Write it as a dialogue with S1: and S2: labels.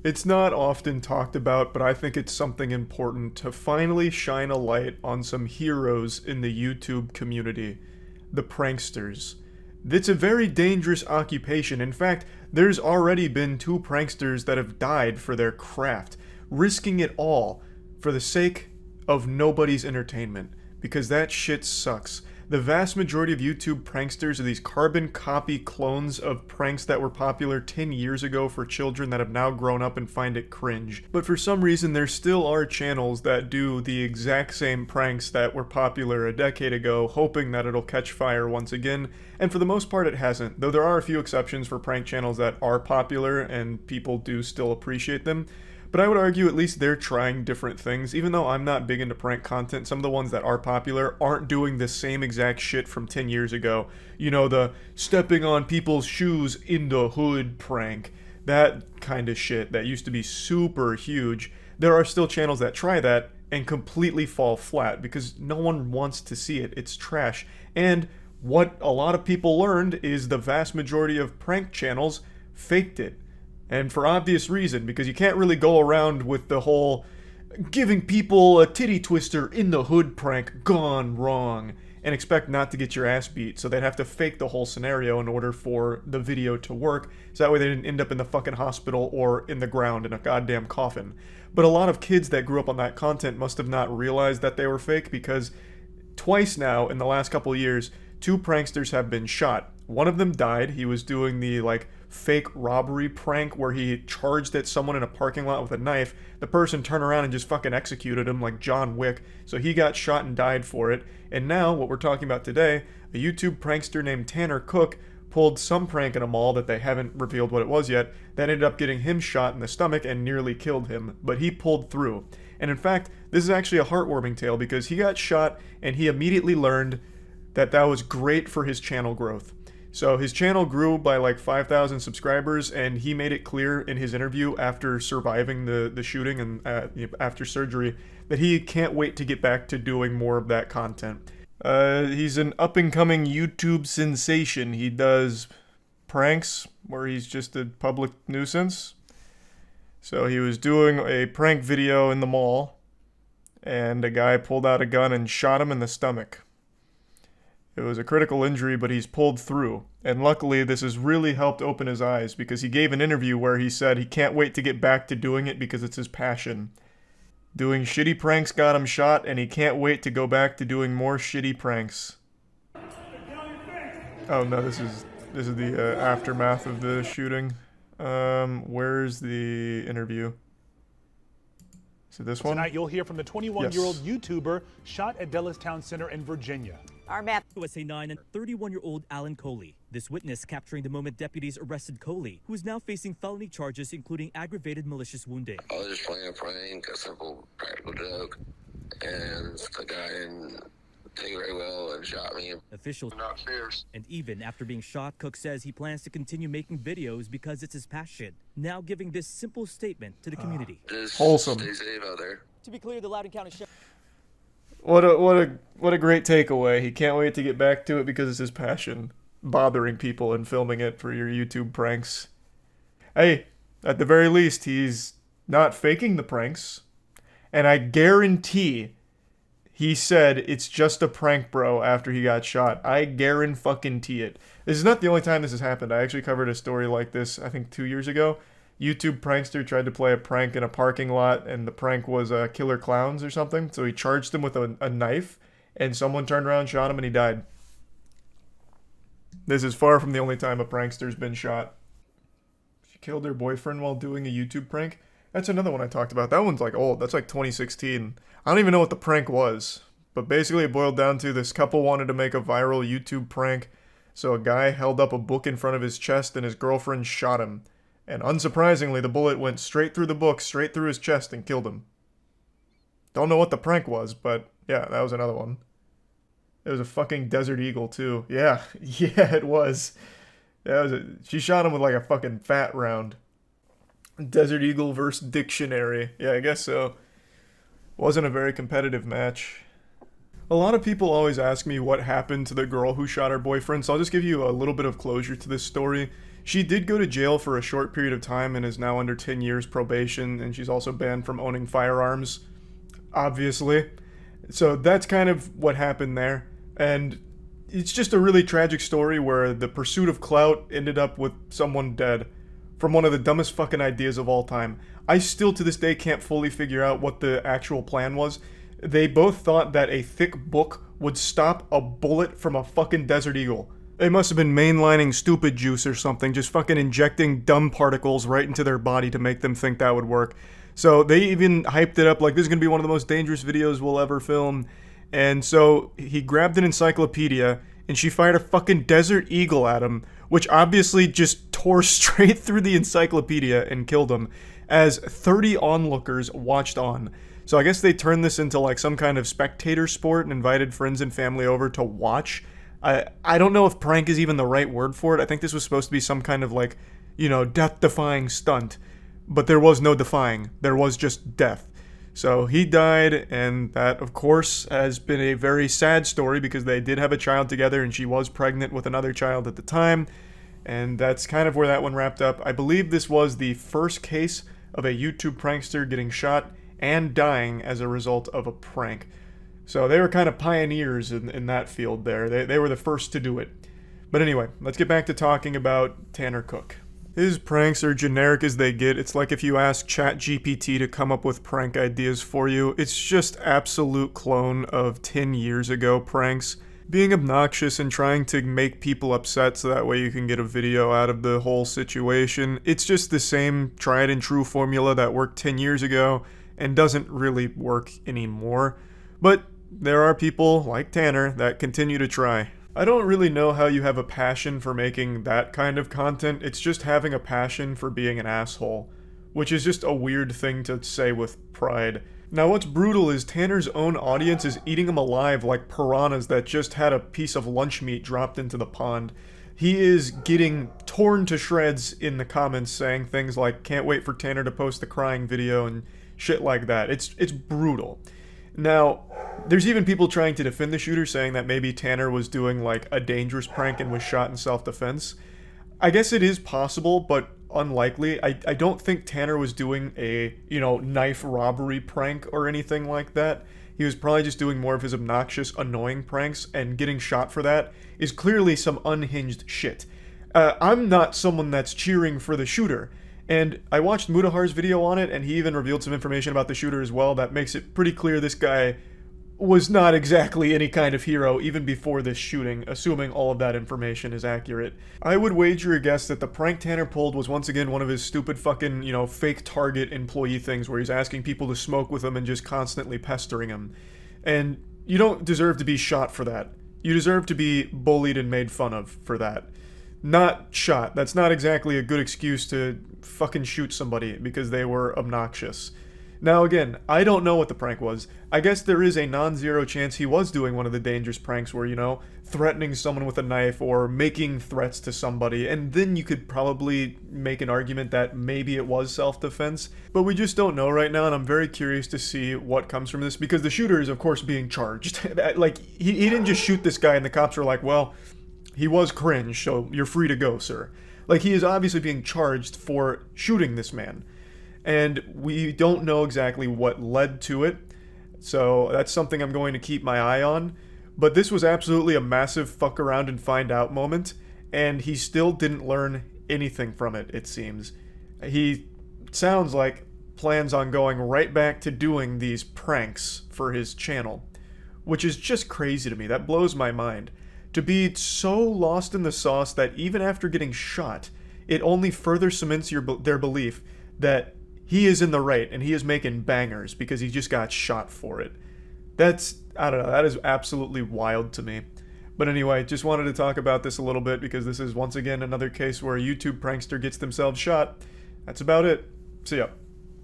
S1: It's not often talked about, but I think it's something important to finally shine a light on some heroes in the YouTube community. The pranksters. It's a very dangerous occupation. In fact, there's already been 2 pranksters that have died for their craft, risking it all for the sake of nobody's entertainment, because that shit sucks. The vast majority of YouTube pranksters are these carbon copy clones of pranks that were popular 10 years ago for children that have now grown up and find it cringe. But for some reason, there still are channels that do the exact same pranks that were popular a decade ago, hoping that it'll catch fire once again. And for the most part, it hasn't, though there are a few exceptions for prank channels that are popular and people do still appreciate them. But I would argue at least they're trying different things. Even though I'm not big into prank content, some of the ones that are popular aren't doing the same exact shit from 10 years ago. You know, the stepping on people's shoes in the hood prank. That kind of shit that used to be super huge. There are still channels that try that and completely fall flat because no one wants to see it. It's trash. And what a lot of people learned is the vast majority of prank channels faked it. And for obvious reason, because you can't really go around with the whole giving people a titty twister in the hood prank gone wrong and expect not to get your ass beat. So they'd have to fake the whole scenario in order for the video to work. So that way they didn't end up in the fucking hospital or in the ground in a goddamn coffin. But a lot of kids that grew up on that content must have not realized that they were fake because twice now in the last couple of years, 2 pranksters have been shot. One of them died. He was doing the fake robbery prank where he charged at someone in a parking lot with a knife. The person turned around and just fucking executed him like John Wick. So he got shot and died for it. And now, what we're talking about today, a YouTube prankster named Tanner Cook pulled some prank in a mall that they haven't revealed what it was yet, that ended up getting him shot in the stomach and nearly killed him. But he pulled through. And in fact, this is actually a heartwarming tale because he got shot and he immediately learned that that was great for his channel growth. So his channel grew by 5,000 subscribers, and he made it clear in his interview after surviving the shooting and after surgery that he can't wait to get back to doing more of that content. He's an up-and-coming YouTube sensation. He does pranks where he's just a public nuisance. So he was doing a prank video in the mall, and a guy pulled out a gun and shot him in the stomach. It was a critical injury, but he's pulled through. And luckily, this has really helped open his eyes because he gave an interview where he said he can't wait to get back to doing it because it's his passion. Doing shitty pranks got him shot, and he can't wait to go back to doing more shitty pranks. Oh no, this is the aftermath of the shooting. Where's the interview? Is it this one?
S2: Tonight you'll hear from the 21-year-old YouTuber shot at Dallas Town Center in Virginia.
S3: Our map.
S4: USA 9 and 31-year-old Alan Coley. This witness capturing the moment deputies arrested Coley, who is now facing felony charges including aggravated malicious wounding.
S5: I was just playing a prank, a simple practical joke, and the guy didn't take it very well and shot me.
S4: Officials
S5: Not fierce.
S4: and even after being shot, Cook says he plans to continue making videos because it's his passion. Now giving this simple statement to the community.
S5: Just
S1: Wholesome.
S5: stay safe out there.
S3: To be clear, the Loudoun County Sheriff.
S1: What a great takeaway. He can't wait to get back to it because it's his passion. Bothering people and filming it for your YouTube pranks. Hey, at the very least, he's not faking the pranks. And I guarantee he said it's just a prank, bro, after he got shot. I guarantee it. This is not the only time this has happened. I actually covered a story like this, I think 2 years ago. YouTube prankster tried to play a prank in a parking lot, and the prank was killer clowns or something. So he charged him with a knife, and someone turned around, shot him, and he died. This is far from the only time a prankster's been shot. She killed her boyfriend while doing a YouTube prank. That's another one I talked about. That one's old. That's 2016. I don't even know what the prank was. But basically it boiled down to this couple wanted to make a viral YouTube prank. So a guy held up a book in front of his chest and his girlfriend shot him. And unsurprisingly, the bullet went straight through the book, straight through his chest and killed him. Don't know what the prank was, but yeah, that was another one. It was a fucking Desert Eagle too. Yeah, yeah, it was. She shot him with a fucking fat round. Desert Eagle versus Dictionary. Yeah, I guess so. Wasn't a very competitive match. A lot of people always ask me what happened to the girl who shot her boyfriend, so I'll just give you a little bit of closure to this story. She did go to jail for a short period of time and is now under 10 years probation, and she's also banned from owning firearms, obviously. So that's kind of what happened there. And it's just a really tragic story where the pursuit of clout ended up with someone dead from one of the dumbest fucking ideas of all time. I still to this day can't fully figure out what the actual plan was. They both thought that a thick book would stop a bullet from a fucking Desert Eagle. They must have been mainlining stupid juice or something, just fucking injecting dumb particles right into their body to make them think that would work. So they even hyped it up like this is going to be one of the most dangerous videos we'll ever film. And so he grabbed an encyclopedia and she fired a fucking Desert Eagle at him, which obviously just tore straight through the encyclopedia and killed him, as 30 onlookers watched on. So I guess they turned this into like some kind of spectator sport and invited friends and family over to watch. I don't know if prank is even the right word for it. I think this was supposed to be some kind of like, you know, death-defying stunt. But there was no defying. There was just death. So he died, and that, of course, has been a very sad story because they did have a child together and she was pregnant with another child at the time. And that's kind of where that one wrapped up. I believe this was the first case of a YouTube prankster getting shot and dying as a result of a prank. So they were kind of pioneers in that field there. They were the first to do it. But anyway, let's get back to talking about Tanner Cook. His pranks are generic as they get. It's like if you ask ChatGPT to come up with prank ideas for you. It's just absolute clone of 10 years ago pranks. Being obnoxious and trying to make people upset so that way you can get a video out of the whole situation. It's just the same tried and true formula that worked 10 years ago and doesn't really work anymore. But there are people like Tanner that continue to try. I don't really know how you have a passion for making that kind of content. It's just having a passion for being an asshole, which is just a weird thing to say with pride. Now what's brutal is Tanner's own audience is eating him alive like piranhas that just had a piece of lunch meat dropped into the pond. He is getting torn to shreds in the comments saying things like, can't wait for Tanner to post the crying video and shit like that. It's brutal. Now, there's even people trying to defend the shooter, saying that maybe Tanner was doing like a dangerous prank and was shot in self-defense. I guess it is possible, but unlikely. I don't think Tanner was doing a, knife robbery prank or anything like that. He was probably just doing more of his obnoxious, annoying pranks, and getting shot for that is clearly some unhinged shit. I'm not someone that's cheering for the shooter. And I watched Mudahar's video on it, and he even revealed some information about the shooter as well that makes it pretty clear this guy was not exactly any kind of hero even before this shooting, assuming all of that information is accurate. I would wager a guess that the prank Tanner pulled was once again one of his stupid fucking, fake Target employee things where he's asking people to smoke with him and just constantly pestering him. And you don't deserve to be shot for that. You deserve to be bullied and made fun of for that. Not shot. That's not exactly a good excuse to fucking shoot somebody because they were obnoxious. Now again, I don't know what the prank was. I guess there is a non-zero chance he was doing one of the dangerous pranks where, threatening someone with a knife or making threats to somebody, and then you could probably make an argument that maybe it was self-defense. But we just don't know right now, and I'm very curious to see what comes from this because the shooter is, of course, being charged. Like, he didn't just shoot this guy and the cops were like, well, he was cringe, so you're free to go, sir. Like, he is obviously being charged for shooting this man. And we don't know exactly what led to it, so that's something I'm going to keep my eye on. But this was absolutely a massive fuck around and find out moment, and he still didn't learn anything from it, it seems. He sounds like plans on going right back to doing these pranks for his channel, which is just crazy to me. That blows my mind. To be so lost in the sauce that even after getting shot, it only further cements their belief that he is in the right and he is making bangers because he just got shot for it. I don't know, that is absolutely wild to me. But anyway, just wanted to talk about this a little bit because this is once again another case where a YouTube prankster gets themselves shot. That's about it. See ya.